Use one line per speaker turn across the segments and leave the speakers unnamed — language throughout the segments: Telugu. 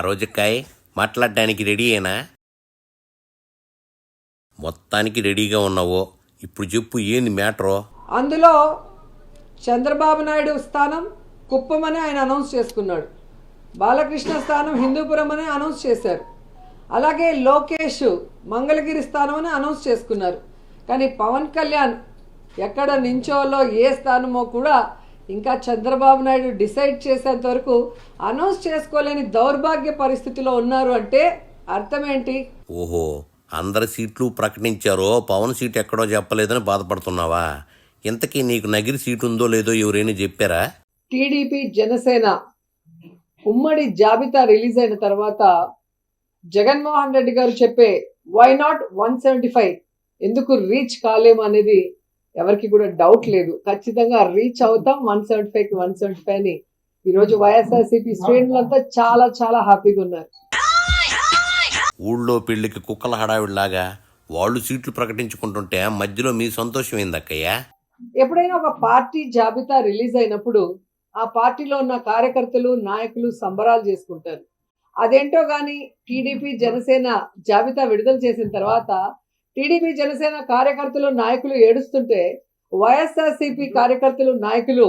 రోజుకాయ్ మాట్లాడడానికి రెడీయేనా? మొత్తానికి రెడీగా ఉన్నావో? ఇప్పుడు చెప్పు, ఏంది మ్యాటరో?
అందులో చంద్రబాబు నాయుడు స్థానం కుప్పమని ఆయన అనౌన్స్ చేసుకున్నాడు. బాలకృష్ణ స్థానం హిందూపురం అని అనౌన్స్ చేశారు. అలాగే లోకేష్ మంగళగిరి స్థానం అని అనౌన్స్ చేసుకున్నారు. కానీ పవన్ కళ్యాణ్ ఎక్కడ నించోలో ఏ స్థానమో కూడా ఇంకా చంద్రబాబు నాయుడు డిసైడ్ చేసేంత వరకు అనౌన్స్ చేసుకోలేని దౌర్భాగ్య పరిస్థితిలో ఉన్నారు. అంటే అర్థం ఏంటి?
ఓహో, అందరి సీట్లు ప్రకటించారో, పవన్ సీట్ ఎక్కడో చెప్పలేదని బాధపడుతున్నావా? ఇంతకీ నీకు నగిరి సీటు ఉందో లేదో ఎవరైనా చెప్పారా?
టీడీపీ జనసేన ఉమ్మడి జాబితా రిలీజ్ అయిన తర్వాత జగన్మోహన్ రెడ్డి గారు చెప్పే వై నాట్ 175 ఎందుకు రీచ్ కాలేము అనేది ఎవరికి కూడా డౌట్ లేదు. ఖచ్చితంగా రీచ్ అవుతాం 175కి 175 అని ఈరోజు వైఎస్ఆర్సీపీ శ్రేణులంతా చాలా చాలా హ్యాపీగా ఉన్నారు.
ఊళ్ళో పెళ్లికి కుక్కల హడావిడిలాగా వాళ్ళు సీట్లు ప్రకటించుకుంటుంటే మధ్యలో మీ సంతోషం ఏందక్కయ్యా?
ఎప్పుడైనా ఒక పార్టీ జాబితా రిలీజ్ అయినప్పుడు ఆ పార్టీలో ఉన్న కార్యకర్తలు నాయకులు సంబరాలు చేసుకుంటారు. అదేంటో కానీ టీడీపీ జనసేన జాబితా విడుదల చేసిన తర్వాత టీడీపీ జనసేన కార్యకర్తలు నాయకులు ఏడుస్తుంటే వైఎస్ఆర్సీపీ కార్యకర్తలు నాయకులు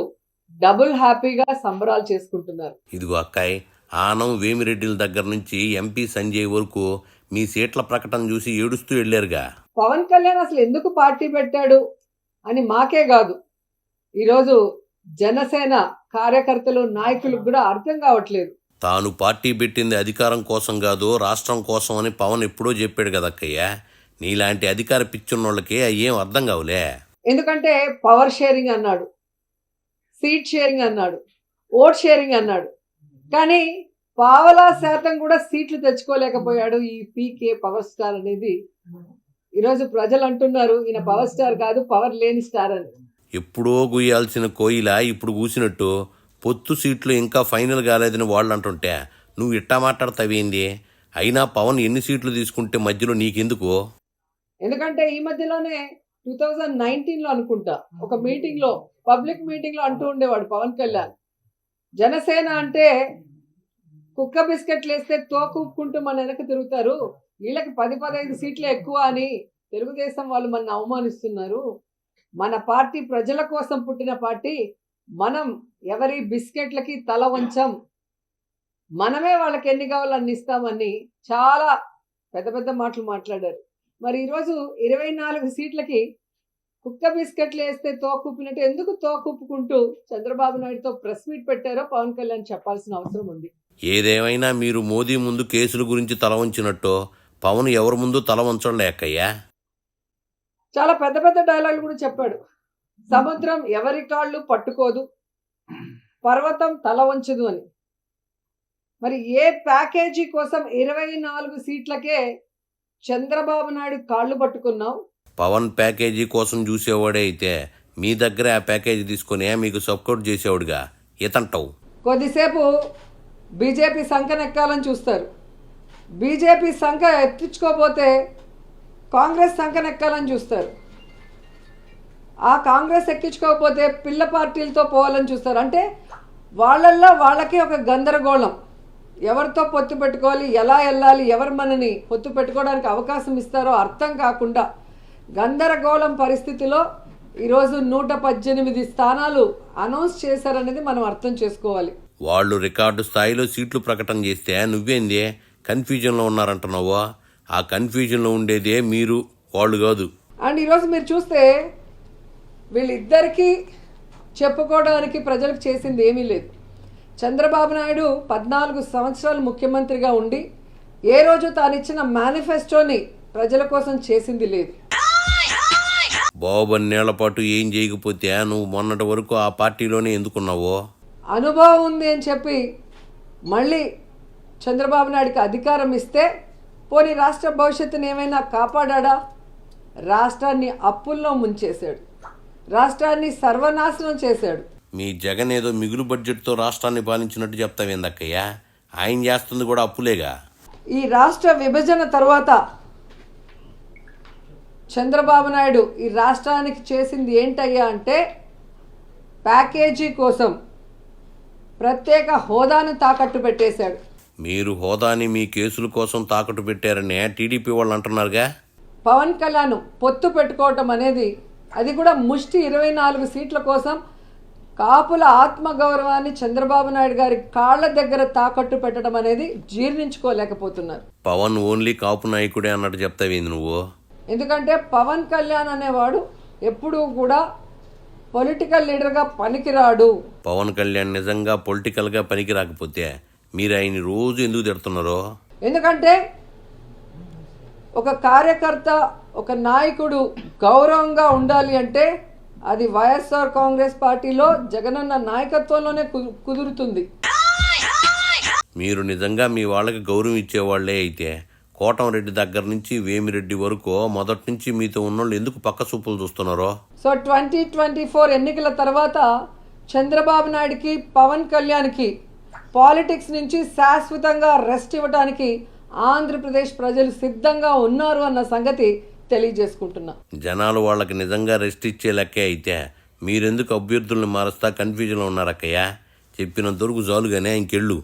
డబుల్ హ్యాపీగా సంబరాలు చేసుకుంటున్నారు.
ఇదిగో అక్కాయ్, ఆనం వేమిరెడ్డిల దగ్గర నుంచి ఎంపీ సంజయ్ వరకు మీ సీట్ల ప్రకటన చూసి ఏడుస్తూ వెళ్ళారుగా.
పవన్ కళ్యాణ్ అసలు ఎందుకు పార్టీ పెట్టాడు అని మాకే కాదు, ఈరోజు జనసేన కార్యకర్తలు నాయకులకు కూడా అర్థం కావట్లేదు.
తాను పార్టీ పెట్టింది అధికారం కోసం కాదు, రాష్ట్రం కోసం అని పవన్ ఎప్పుడో చెప్పాడు కదక్కయ్యా. నీలాంటి అధికార పిచ్చున్నోళ్ళకి అయ్యేం అర్థం కావులే.
ఎందుకంటే పవర్ షేరింగ్ అన్నాడు, సీట్ షేరింగ్ అన్నాడు, ఓట్ షేరింగ్ అన్నాడు. కానీ పావలా శాతం కూడా సీట్లు తెచ్చుకోలేకపోయాడు ఈ పీకే పవర్ స్టార్ అనేది. ఈరోజు ప్రజలు అంటున్నారు ఈయన పవర్ స్టార్ కాదు, పవర్ లేని స్టార్ అని.
ఎప్పుడో గుయ్యాల్సిన కోయిల ఇప్పుడు కూసినట్టు పొత్తు సీట్లు ఇంకా ఫైనల్ కాలేదని వాళ్ళు అంటుంటే నువ్వు ఇట్టా మాట్లాడతావేంది? అయినా పవన్ ఎన్ని సీట్లు తీసుకుంటే మధ్యలో నీకెందుకు?
ఎందుకంటే ఈ మధ్యలోనే 2019లో అనుకుంటా ఒక మీటింగ్లో, పబ్లిక్ మీటింగ్లో అంటూ ఉండేవాడు పవన్ కళ్యాణ్, జనసేన అంటే కుక్క బిస్కెట్లు వేస్తే తోకూపుకుంటూ మన వెనక తిరుగుతారు, వీళ్ళకి 10-15 సీట్లు ఎక్కువ అని తెలుగుదేశం వాళ్ళు మన అవమానిస్తున్నారు. మన పార్టీ ప్రజల కోసం పుట్టిన పార్టీ, మనం ఎవరి బిస్కెట్లకి తల వంచం, మనమే వాళ్ళకి ఎన్ని కావాలో అన్ని ఇస్తామని చాలా పెద్ద పెద్ద మాటలు మాట్లాడారు. మరి ఈరోజు 24 సీట్లకి కుక్క బిస్కెట్లు వేస్తే తోకూపినట్టు ఎందుకు తోకూపుకుంటూ చంద్రబాబు నాయుడుతో ప్రెస్ మీట్ పెట్టారో పవన్ కళ్యాణ్ చెప్పాల్సిన అవసరం ఉంది.
ఏదేమైనా మీరు మోదీ ముందు కేసుల గురించి తల వంచినట్టు పవన్ ఎవరి ముందు తల వంచండి అక్కయ్యా.
చాలా పెద్ద పెద్ద డైలాగులు కూడా చెప్పాడు. సముద్రం ఎవరి కాళ్ళు పట్టుకోదు, పర్వతం తల వంచదు అని. మరి ఏ ప్యాకేజీ కోసం 24 సీట్లకే చంద్రబాబు నాయుడు కాళ్ళు పట్టుకున్నావు?
పవన్ ప్యాకేజీ కోసం చూసేవాడే అయితే మీ దగ్గర ఆ ప్యాకేజీ తీసుకుని మీకు సపోర్ట్ చేసేవాడుగా ఇతంటావు.
కొద్దిసేపు బీజేపీ సంకనెక్కాలని చూస్తారు, బీజేపీ సంఖ ఎత్తించుకోపోతే కాంగ్రెస్ సంకనెక్కాలని చూస్తారు, ఆ కాంగ్రెస్ ఎక్కించుకోకపోతే పిల్ల పార్టీలతో పోవాలని చూస్తారు. అంటే వాళ్ళల్లో వాళ్ళకి ఒక గందరగోళం, ఎవరితో పొత్తు పెట్టుకోవాలి, ఎలా వెళ్ళాలి, ఎవరు మనని పొత్తు పెట్టుకోవడానికి అవకాశం ఇస్తారో అర్థం కాకుండా గందరగోళం పరిస్థితిలో ఈరోజు 118 స్థానాలు అనౌన్స్ చేశారనేది మనం అర్థం చేసుకోవాలి.
వాళ్ళు రికార్డు స్థాయిలో సీట్లు ప్రకటన చేస్తే నువ్వేంది కన్ఫ్యూజన్లో ఉన్నారంటున్నావో? ఆ కన్ఫ్యూజన్లో ఉండేదే మీరు, వాళ్ళు కాదు.
అండ్ ఈరోజు మీరు చూస్తే వీళ్ళిద్దరికీ చెప్పుకోవడానికి ప్రజలకు చేసింది ఏమీ లేదు. చంద్రబాబు నాయుడు 14 సంవత్సరాలు ముఖ్యమంత్రిగా ఉండి ఏ రోజు తాను ఇచ్చిన మేనిఫెస్టోని ప్రజల కోసం చేసింది లేదు.
బాబు అన్నేళ్ల పాటు ఏం చేయకపోతే నువ్వు మొన్నటి వరకు ఆ పార్టీలోనే ఎందుకున్నావో?
అనుభవం ఉంది అని చెప్పి మళ్ళీ చంద్రబాబు నాయుడికి అధికారం ఇస్తే పోనీ రాష్ట్ర భవిష్యత్తుని ఏమైనా కాపాడా? రాష్ట్రాన్ని అప్పుల్లో ముంచేశాడు, రాష్ట్రాన్ని సర్వనాశనం చేశాడు.
మీ జగన్ ఏదో మిగులు బడ్జెట్తో రాష్ట్రాన్ని పాలించినట్టు చెప్తావేందక్కయ్యా? ఆయన చేస్తుంది కూడా అప్పులేగా.
ఈ రాష్ట్ర విభజన తర్వాత చంద్రబాబు నాయుడు ఈ రాష్ట్రానికి చేసింది ఏంటయ్యా అంటే ప్యాకేజీ కోసం ప్రత్యేక హోదాను తాకట్టు పెట్టేశాడు.
మీరు హోదాని మీ కేసుల కోసం తాకట్టు పెట్టారని టీడీపీ వాళ్ళు అంటున్నారుగా.
పవన్ కళ్యాణ్ పొత్తు పెట్టుకోవటం అనేది అది కూడా ముష్టి 24 సీట్ల కోసం కాపుల ఆత్మగౌరవాన్ని చంద్రబాబు నాయుడు గారి కాళ్ల దగ్గర తాకట్టు పెట్టడం అనేది జీర్ణించుకోలేకపోతున్నారు.
పవన్ ఓన్లీ కాపు నాయకుడే అన్నట్టు చెప్తావేంది నువ్వు?
ఎందుకంటే పవన్ కళ్యాణ్ అనేవాడు ఎప్పుడూ కూడా పొలిటికల్ లీడర్గా పనికిరాడు.
పవన్ కళ్యాణ్ నిజంగా పొలిటికల్గా పనికి రాకపోతే మీరు ఆయన రోజు ఎందుకు తిడుతున్నారో?
ఎందుకంటే ఒక కార్యకర్త ఒక నాయకుడు గౌరవంగా ఉండాలి అంటే అది వైఎస్ఆర్ కాంగ్రెస్ పార్టీలో జగనన్న నాయకత్వంలోనే కుదురుతుంది.
మీరు నిజంగా మీ వాళ్ళకి గౌరవం ఇచ్చేవాళ్లే అయితే కోటంరెడ్డి దగ్గర నుంచి వేమిరెడ్డి వరకు మొదటి నుంచి మీతో ఉన్నోళ్ళు ఎందుకు పక్క చూపులు చూస్తున్నారో?
సో 2024 ఎన్నికల తర్వాత చంద్రబాబు నాయుడుకి పవన్ కళ్యాణ్కి పాలిటిక్స్ నుంచి శాశ్వతంగా రెస్ట్ ఇవ్వడానికి ఆంధ్రప్రదేశ్ ప్రజలు సిద్ధంగా ఉన్నారు అన్న సంగతి తెలియజేసుకుంటున్నా.
జనాలు వాళ్ళకి నిజంగా రెస్ట్ ఇచ్చే లెక్కే అయితే మీరెందుకు అభ్యర్థుల్ని మారుస్తా కన్ఫ్యూజన్లో ఉన్నారక్కయ్య? చెప్పిన దొరుకు జాలుగానే ఇంకెళ్ళు.